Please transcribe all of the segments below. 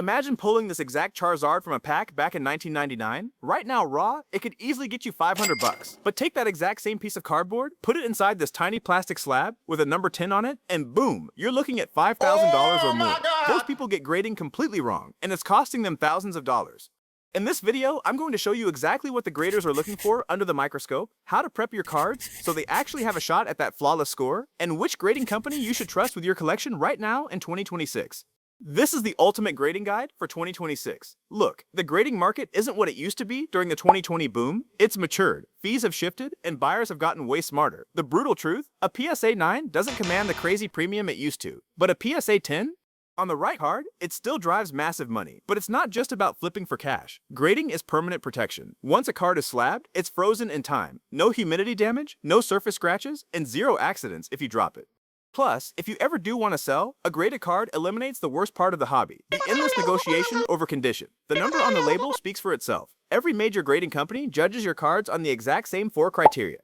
Imagine pulling this exact Charizard from a pack back in 1999. Right now, raw, it could easily get you 500 bucks. But take that exact same piece of cardboard, put it inside this tiny plastic slab with a number 10 on it, and boom, you're looking at $5,000 or more. Most people get grading completely wrong, and it's costing them thousands of dollars. In this video, I'm going to show you exactly what the graders are looking for under the microscope, how to prep your cards so they actually have a shot at that flawless score, and which grading company you should trust with your collection right now in 2026. This is the ultimate grading guide for 2026. Look, the grading market isn't what it used to be during the 2020 boom. It's matured, fees have shifted, and buyers have gotten way smarter. The brutal truth, a PSA 9 doesn't command the crazy premium it used to, but a PSA 10? On the right card, it still drives massive money, but it's not just about flipping for cash. Grading is permanent protection. Once a card is slabbed, it's frozen in time. No humidity damage, no surface scratches, and zero accidents if you drop it. Plus, if you ever do want to sell, a graded card eliminates the worst part of the hobby, the endless negotiation over condition. The number on the label speaks for itself. Every major grading company judges your cards on the exact same 4 criteria.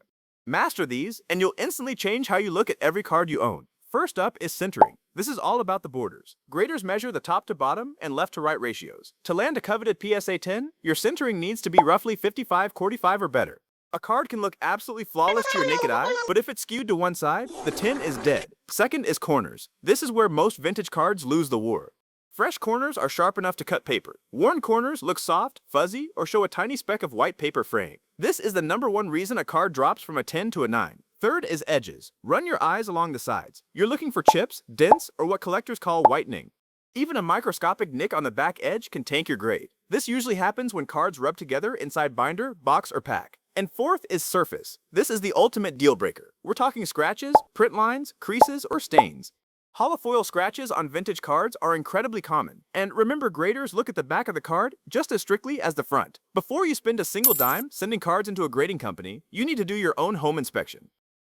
Master these, and you'll instantly change how you look at every card you own. First up is centering. This is all about the borders. Graders measure the top to bottom and left to right ratios. To land a coveted PSA 10, your centering needs to be roughly 55-45 or better. A card can look absolutely flawless to your naked eye, but if it's skewed to one side, the 10 is dead. Second is corners. This is where most vintage cards lose the war. Fresh corners are sharp enough to cut paper. Worn corners look soft, fuzzy, or show a tiny speck of white paper fraying. This is the #1 reason a card drops from a 10 to a 9. Third is edges. Run your eyes along the sides. You're looking for chips, dents, or what collectors call whitening. Even a microscopic nick on the back edge can tank your grade. This usually happens when cards rub together inside binder, box, or pack. And fourth is surface. This is the ultimate deal breaker. We're talking scratches, print lines, creases, or stains. Holofoil scratches on vintage cards are incredibly common. And remember, graders look at the back of the card just as strictly as the front. Before you spend a single dime sending cards into a grading company, you need to do your own home inspection.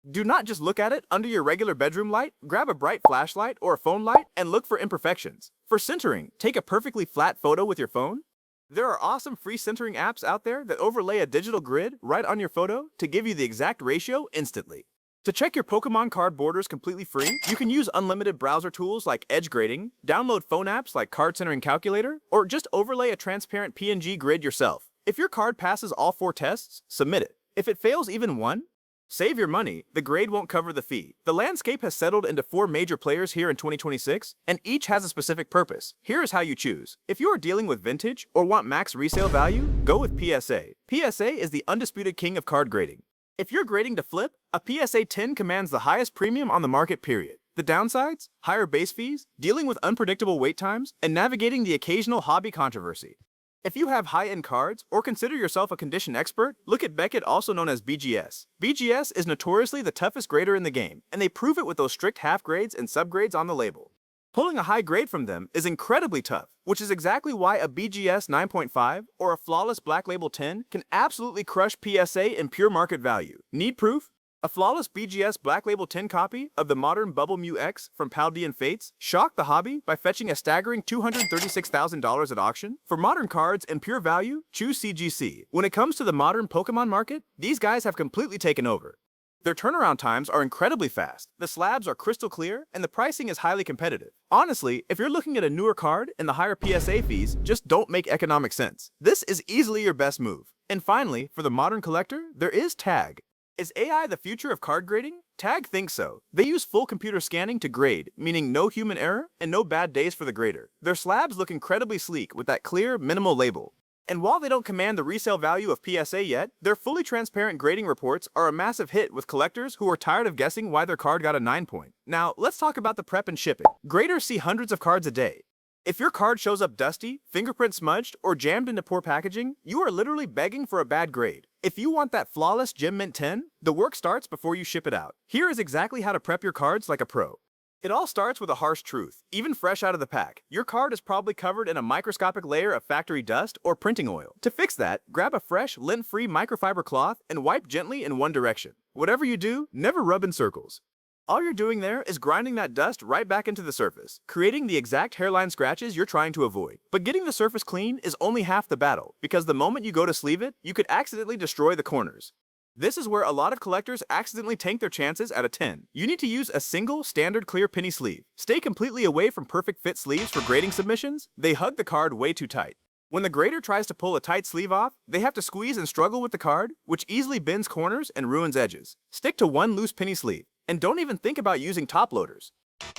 Do not just look at it under your regular bedroom light. Grab a bright flashlight or a phone light and look for imperfections. For centering, take a perfectly flat photo with your phone. There are awesome free centering apps out there that overlay a digital grid right on your photo to give you the exact ratio instantly. To check your Pokémon card borders completely free, you can use unlimited browser tools like Edge Grading, download phone apps like Card Centering Calculator, or just overlay a transparent PNG grid yourself. If your card passes all 4 tests, submit it. If it fails even one, save your money, the grade won't cover the fee. The landscape has settled into 4 major players here in 2026, and each has a specific purpose. Here is how you choose. If you are dealing with vintage or want max resale value, go with PSA. PSA is the undisputed king of card grading. If you're grading to flip, a PSA 10 commands the highest premium on the market, period. The downsides? Higher base fees, dealing with unpredictable wait times, and navigating the occasional hobby controversy. If you have high-end cards or consider yourself a condition expert, look at Beckett, also known as BGS. BGS is notoriously the toughest grader in the game, and they prove it with those strict half grades and subgrades on the label. Pulling a high grade from them is incredibly tough, which is exactly why a BGS 9.5 or a flawless Black Label 10 can absolutely crush PSA in pure market value. Need proof? A flawless BGS Black Label 10 copy of the modern Bubble Mew X from Paldean Fates shocked the hobby by fetching a staggering $236,000 at auction. For modern cards and pure value, choose CGC. When it comes to the modern Pokemon market, these guys have completely taken over. Their turnaround times are incredibly fast, the slabs are crystal clear, and the pricing is highly competitive. Honestly, if you're looking at a newer card and the higher PSA fees just don't make economic sense, this is easily your best move. And finally, for the modern collector, there is Tag. Is AI the future of card grading? Tag thinks so. They use full computer scanning to grade, meaning no human error and no bad days for the grader. Their slabs look incredibly sleek with that clear, minimal label. And while they don't command the resale value of PSA yet, their fully transparent grading reports are a massive hit with collectors who are tired of guessing why their card got a 9 point. Now, let's talk about the prep and shipping. Graders see hundreds of cards a day. If your card shows up dusty, fingerprint smudged, or jammed into poor packaging, you are literally begging for a bad grade. If you want that flawless Gem Mint 10, the work starts before you ship it out. Here is exactly how to prep your cards like a pro. It all starts with a harsh truth. Even fresh out of the pack, your card is probably covered in a microscopic layer of factory dust or printing oil. To fix that, grab a fresh, lint-free microfiber cloth and wipe gently in one direction. Whatever you do, never rub in circles. All you're doing there is grinding that dust right back into the surface, creating the exact hairline scratches you're trying to avoid. But getting the surface clean is only half the battle, because the moment you go to sleeve it, you could accidentally destroy the corners. This is where a lot of collectors accidentally tank their chances at a 10. You need to use a single, standard clear penny sleeve. Stay completely away from perfect fit sleeves for grading submissions. They hug the card way too tight. When the grader tries to pull a tight sleeve off, they have to squeeze and struggle with the card, which easily bends corners and ruins edges. Stick to one loose penny sleeve, and don't even think about using top loaders.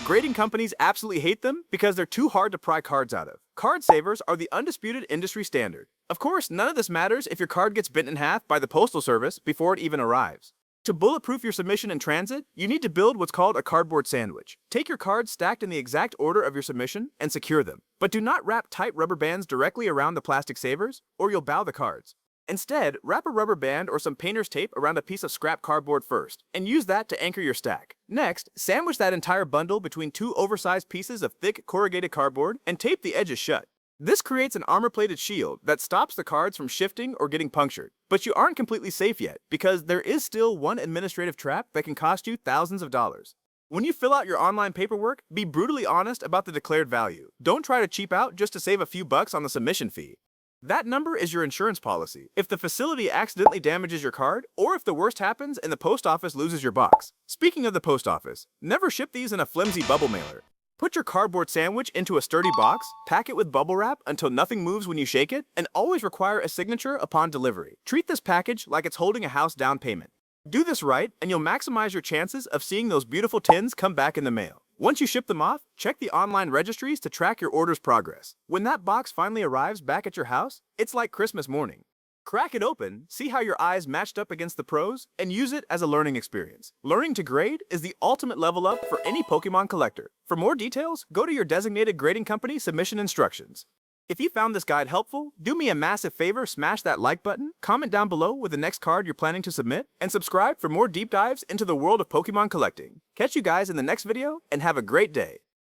Grading companies absolutely hate them because they're too hard to pry cards out of. Card savers are the undisputed industry standard. Of course, none of this matters if your card gets bent in half by the postal service before it even arrives. To bulletproof your submission in transit, you need to build what's called a cardboard sandwich. Take your cards stacked in the exact order of your submission and secure them. But do not wrap tight rubber bands directly around the plastic savers, or you'll bow the cards. Instead, wrap a rubber band or some painter's tape around a piece of scrap cardboard first, and use that to anchor your stack. Next, sandwich that entire bundle between two oversized pieces of thick corrugated cardboard and tape the edges shut. This creates an armor-plated shield that stops the cards from shifting or getting punctured. But you aren't completely safe yet, because there is still one administrative trap that can cost you thousands of dollars. When you fill out your online paperwork, be brutally honest about the declared value. Don't try to cheap out just to save a few bucks on the submission fee. That number is your insurance policy if the facility accidentally damages your card, or if the worst happens and the post office loses your box. Speaking of the post office, never ship these in a flimsy bubble mailer. Put your cardboard sandwich into a sturdy box, pack it with bubble wrap until nothing moves when you shake it, and always require a signature upon delivery. Treat this package like it's holding a house down payment. Do this right, and you'll maximize your chances of seeing those beautiful tins come back in the mail. Once you ship them off, check the online registries to track your order's progress. When that box finally arrives back at your house, it's like Christmas morning. Crack it open, see how your eyes matched up against the pros, and use it as a learning experience. Learning to grade is the ultimate level up for any Pokemon collector. For more details, go to your designated grading company submission instructions. If you found this guide helpful, do me a massive favor, smash that like button, comment down below with the next card you're planning to submit, and subscribe for more deep dives into the world of Pokemon collecting. Catch you guys in the next video, and have a great day.